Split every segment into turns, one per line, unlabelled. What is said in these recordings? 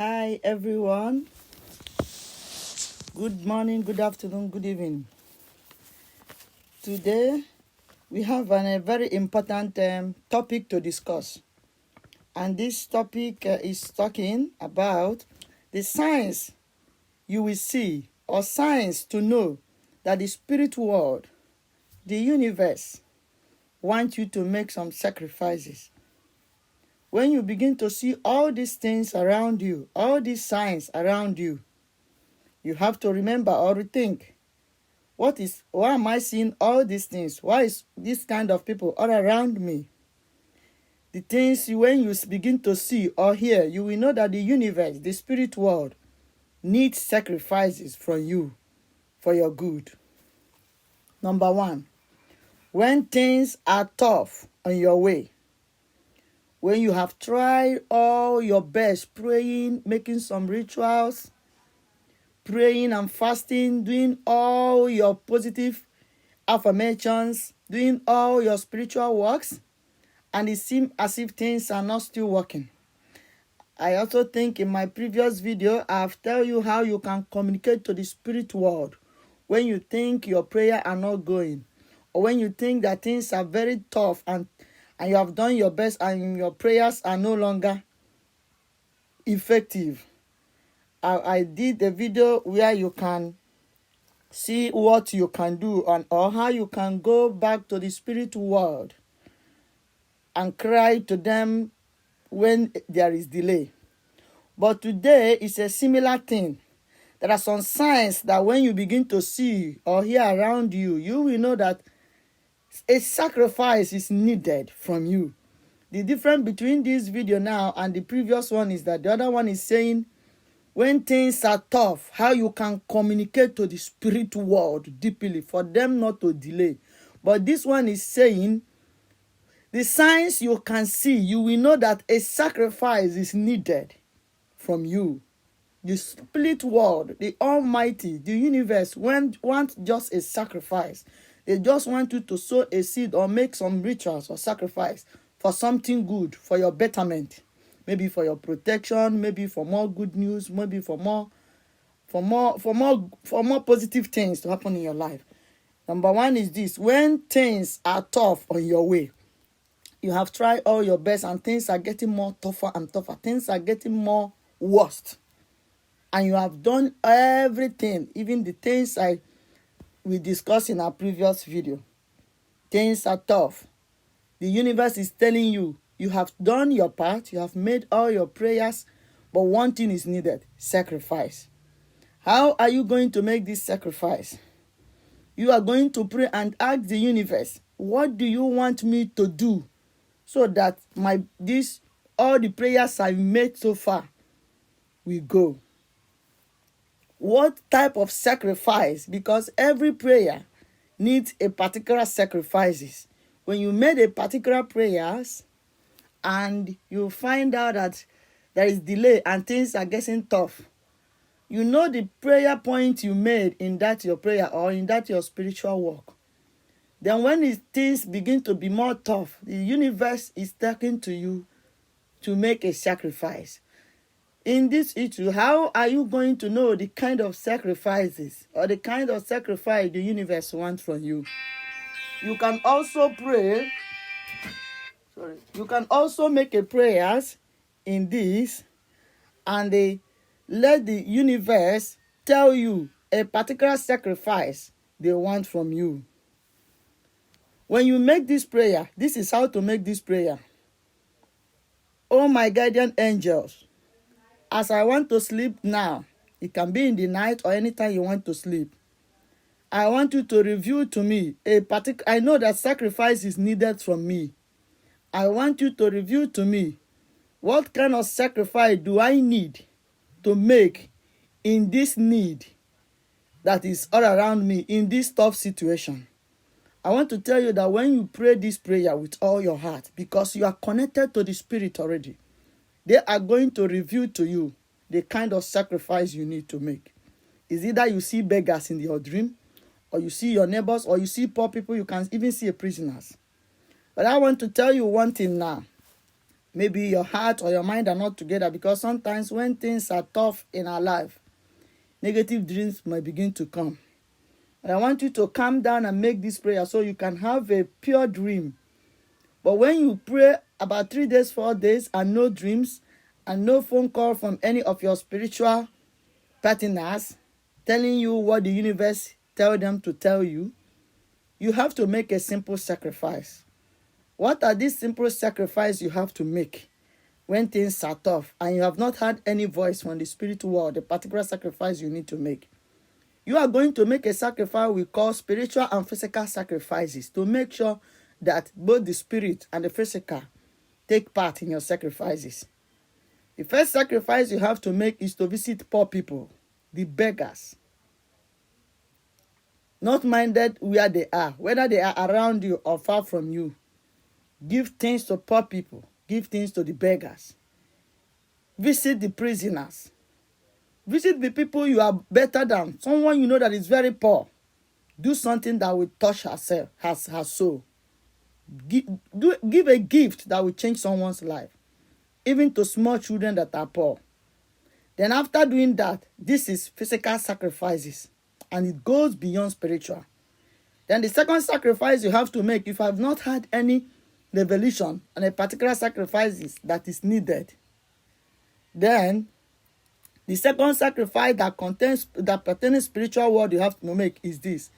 Hi everyone. Good morning, good afternoon, good evening. Today we have a very important topic to discuss. And this topic is talking about the signs you will see or signs to know that the spirit world, the universe, want you to make some sacrifices. When you begin to see all these things around you, all these signs around you, you have to remember or rethink, why am I seeing all these things? Why is this kind of people all around me? The things when you begin to see or hear, you will know that the universe, the spirit world, needs sacrifices from you for your good. Number one, when things are tough on your way, when you have tried all your best, praying, making some rituals, praying and fasting, doing all your positive affirmations, doing all your spiritual works, and it seems as if things are not still working. I also think in my previous video, I've told you how you can communicate to the spirit world when you think your prayer are not going, or when you think that things are very tough and you have done your best and your prayers are no longer effective. I did a video where you can see what you can do or how you can go back to the spirit world and cry to them when there is delay. But today is a similar thing. There are some signs that when you begin to see or hear around you, you will know that a sacrifice is needed from you. The difference between this video now and the previous one is that the other one is saying when things are tough, how you can communicate to the spirit world deeply for them not to delay. But this one is saying the signs you can see, you will know that a sacrifice is needed from you. The spirit world, the Almighty, the universe want just a sacrifice. They just want you to sow a seed or make some rituals or sacrifice for something good, for your betterment. Maybe for your protection, maybe for more good news, maybe for more positive things to happen in your life. Number one is this: when things are tough on your way, you have tried all your best and things are getting more tougher and tougher. Things are getting more worst. And you have done everything, even the things we discussed in our previous video. Things are tough. The universe is telling you, you have done your part, you have made all your prayers, but one thing is needed: sacrifice. How are you going to make this sacrifice? You are going to pray and ask the universe, what do you want me to do so that all the prayers I've made so far will go? What type of sacrifice? Because every prayer needs a particular sacrifices. When you made a particular prayers and you find out that there is delay and things are getting tough, you know the prayer point you made in that your prayer or in that your spiritual work. Then when things begin to be more tough, the universe is talking to you to make a sacrifice. In this issue, how are you going to know the kind of sacrifices or the kind of sacrifice the universe wants from you? You can also pray. You can also make a prayers in this, and let the universe tell you a particular sacrifice they want from you. When you make this prayer, this is how to make this prayer. Oh my guardian angels, as I want to sleep now, it can be in the night or anytime you want to sleep, I want you to reveal to me I know that sacrifice is needed from me. I want you to reveal to me what kind of sacrifice do I need to make in this need that is all around me in this tough situation. I want to tell you that when you pray this prayer with all your heart, because you are connected to the spirit already, they are going to reveal to you the kind of sacrifice you need to make. Is either you see beggars in your dream, or you see your neighbors, or you see poor people, you can even see prisoners. But I want to tell you one thing now. Maybe your heart or your mind are not together, because sometimes when things are tough in our life, negative dreams might begin to come. And I want you to calm down and make this prayer so you can have a pure dream. But when you pray about 3 days, 4 days, and no dreams, and no phone call from any of your spiritual partners telling you what the universe tell them to tell you, you have to make a simple sacrifice. What are these simple sacrifices you have to make when things are tough and you have not had any voice from the spiritual world, the particular sacrifice you need to make? You are going to make a sacrifice we call spiritual and physical sacrifices to make sure that both the spirit and the physical take part in your sacrifices. The first sacrifice you have to make is to visit poor people, the beggars. Not minded where they are, whether they are around you or far from you. Give things to poor people. Give things to the beggars. Visit the prisoners. Visit the people you are better than. Someone you know that is very poor. Do something that will touch her soul. Give a gift that will change someone's life. Even to small children that are poor. Then after doing that, this is physical sacrifices. And it goes beyond spiritual. Then the second sacrifice you have to make, if you have not had any revelation on a particular sacrifice that is needed, then the second sacrifice that pertains to spiritual world you have to make is this.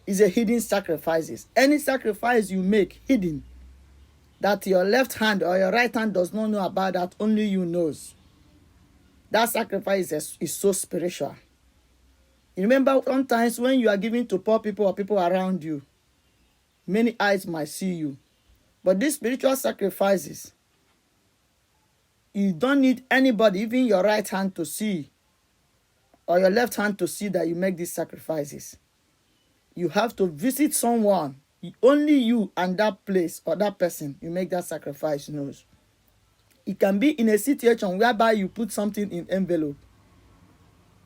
Is a hidden sacrifices. Any sacrifice you make hidden that your left hand or your right hand does not know about, that only you knows. That sacrifice is so spiritual. You remember sometimes when you are giving to poor people or people around you, many eyes might see you. But these spiritual sacrifices, you don't need anybody, even your right hand, to see or your left hand to see that you make these sacrifices. You have to visit someone. Only you and that place or that person you make that sacrifice knows. It can be in a situation whereby you put something in envelope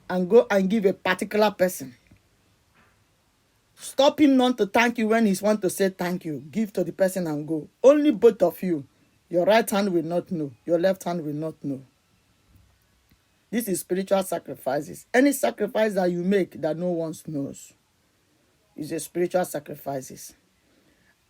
and go and give a particular person. Stop him not to thank you when he wants to say thank you. Give to the person and go. Only both of you. Your right hand will not know. Your left hand will not know. This is spiritual sacrifices. Any sacrifice that you make that no one knows is a spiritual sacrifices.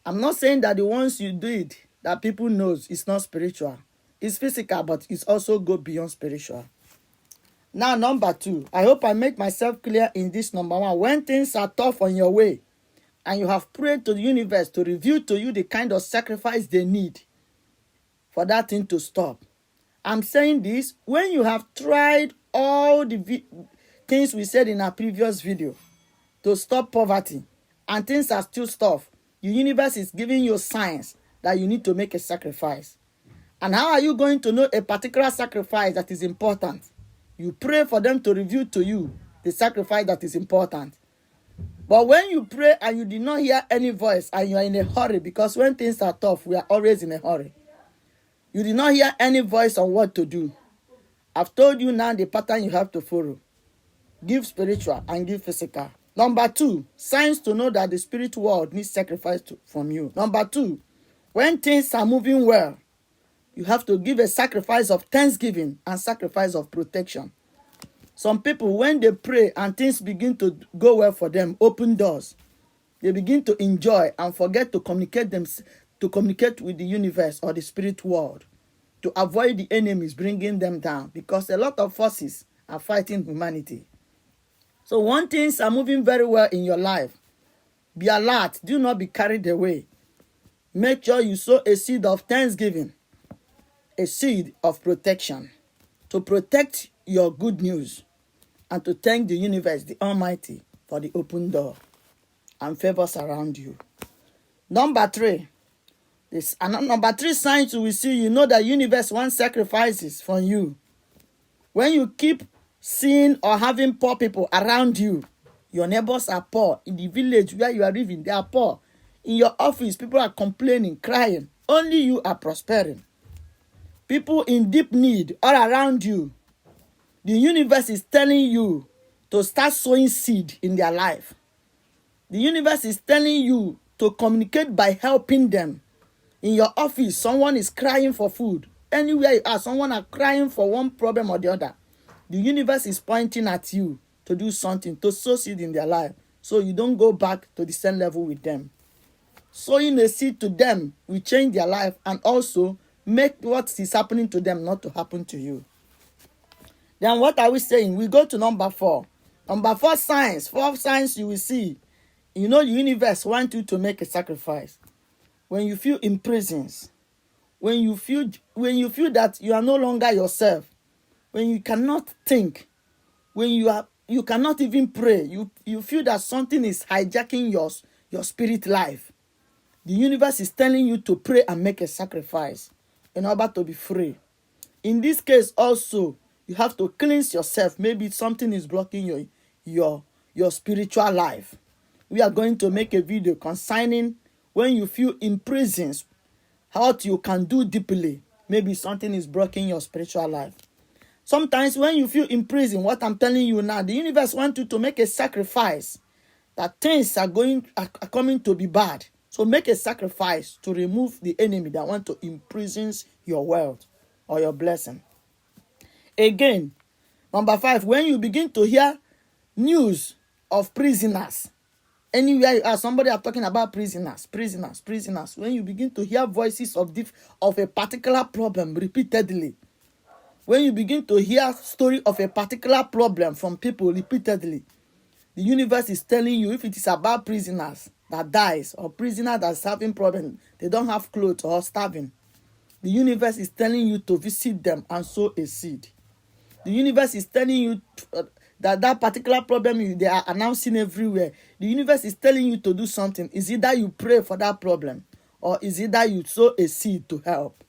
I'm not saying that the ones you did that people knows is not spiritual. It's physical, but it's also go beyond spiritual. Now, number 2. I hope I make myself clear in this number 1. When things are tough on your way, and you have prayed to the universe to reveal to you the kind of sacrifice they need for that thing to stop. I'm saying this when you have tried all the things we said in our previous video to stop poverty, and things are still tough. The universe is giving you signs that you need to make a sacrifice. And how are you going to know a particular sacrifice that is important? You pray for them to reveal to you the sacrifice that is important. But when you pray and you did not hear any voice and you are in a hurry, because when things are tough, we are always in a hurry. You did not hear any voice on what to do. I've told you now the pattern you have to follow. Give spiritual and give physical. Number 2, signs to know that the spirit world needs sacrifice from you. Number 2, when things are moving well, you have to give a sacrifice of thanksgiving and sacrifice of protection. Some people, when they pray and things begin to go well for them, open doors, they begin to enjoy and forget to communicate with the universe or the spirit world to avoid the enemies bringing them down, because a lot of forces are fighting humanity. So when things are moving very well in your life, be alert. Do not be carried away. Make sure you sow a seed of thanksgiving, a seed of protection, to protect your good news and to thank the universe, the Almighty, for the open door and favors around you. Number 3. Number 3 signs you will see, you know that universe wants sacrifices from you. When you keep seeing or having poor people around you, your neighbors are poor. In the village where you are living, they are poor. In your office, people are complaining, crying. Only you are prospering. People in deep need all around you. The universe is telling you to start sowing seed in their life. The universe is telling you to communicate by helping them. In your office, someone is crying for food. anywhere you are, someone are crying for one problem or the other, the universe is pointing at you to do something, to sow seed in their life, so you don't go back to the same level with them. Sowing a seed to them will change their life and also make what is happening to them not to happen to you. Then what are we saying? We go to number 4. Number 4 signs. 4 signs you will see. You know, the universe wants you to make a sacrifice. When you feel imprisoned, when you feel that you are no longer yourself, when you cannot think, when you cannot even pray, you feel that something is hijacking your spirit life. The universe is telling you to pray and make a sacrifice in order to be free. In this case also, you have to cleanse yourself. Maybe something is blocking your spiritual life. We are going to make a video concerning when you feel imprisoned, what you can do deeply. Maybe something is blocking your spiritual life. Sometimes when you feel imprisoned, what I'm telling you now, the universe wants you to make a sacrifice, that things are coming to be bad. So make a sacrifice to remove the enemy that want to imprison your wealth or your blessing. Again, number 5, when you begin to hear news of prisoners, anywhere you are, somebody are talking about prisoners. When you begin to hear voices of a particular problem repeatedly, when you begin to hear story of a particular problem from people repeatedly, the universe is telling you, if it is about prisoners that dies or prisoner that's having problem, they don't have clothes or starving, the universe is telling you to visit them and sow a seed. The universe is telling you that particular problem they are announcing everywhere. The universe is telling you to do something. Is either you pray for that problem or is either you sow a seed to help.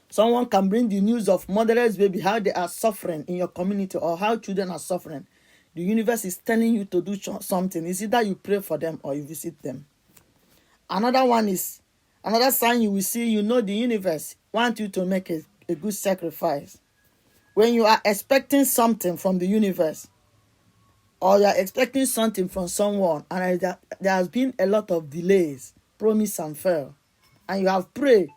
Someone can bring the news of motherless baby, how they are suffering in your community or how children are suffering. The universe is telling you to do something. Is either you pray for them or you visit them. Another sign you will see, you know the universe wants you to make a good sacrifice. When you are expecting something from the universe or you are expecting something from someone and there has been a lot of delays, promise and fail, and you have prayed,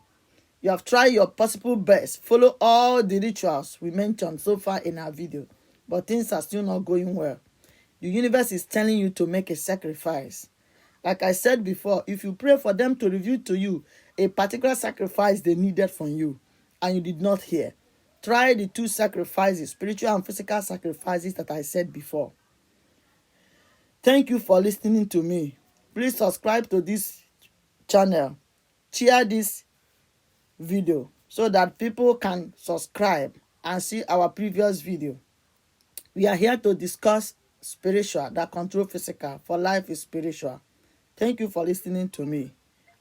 you have tried your possible best, follow all the rituals we mentioned so far in our video, but things are still not going well. The universe is telling you to make a sacrifice. Like I said before, if you pray for them to reveal to you a particular sacrifice they needed from you and you did not hear, try the 2 sacrifices, spiritual and physical sacrifices that I said before. Thank you for listening to me. Please subscribe to this channel. Share this video so that people can subscribe and see our previous video. We are here to discuss spiritual that control physical, for life is spiritual. Thank you for listening to me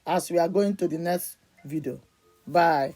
as we are going to the next video. Bye.